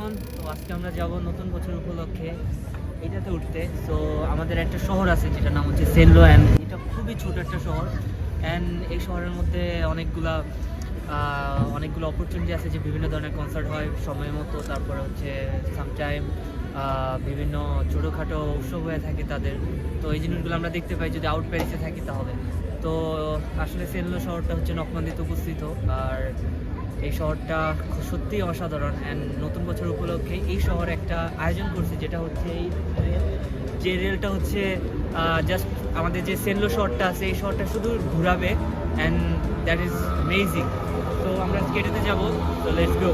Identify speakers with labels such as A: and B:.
A: কেমন? তো আজকে আমরা যাব নতুন বছর উপলক্ষে এইটাতে উঠতে। সো আমাদের একটা শহর আছে যেটার নাম হচ্ছে সেনলো, অ্যান্ড এটা খুবই ছোট একটা শহর। অ্যান্ড এই শহরের মধ্যে অনেকগুলো অপরচুনিটি আছে, যে বিভিন্ন ধরনের কনসার্ট হয় সময় মতো। তারপরে হচ্ছে সামটাইম বিভিন্ন ছোটোখাটো উৎসব হয়ে থাকে তাদের। তো এই জিনিসগুলো আমরা দেখতে পাই যদি আউট প্যারিসে থাকি তাহলে। তো আসলে সেনলো শহরটা হচ্ছে নকমান্দিতে অবস্থিত, আর এই শহরটা সত্যিই অসাধারণ। অ্যান্ড নতুন বছর উপলক্ষে এই শহরে একটা আয়োজন করছে, যেটা হচ্ছে এই রেল। যে রেলটা হচ্ছে জাস্ট আমাদের যে সেনলো শহরটা আছে এই শহরটা শুধু ঘুরাবে, অ্যান্ড দ্যাট ইজ অ্যামেজিং। তো আমরা আজকে এটাতে যাবো, তো লেটস গো।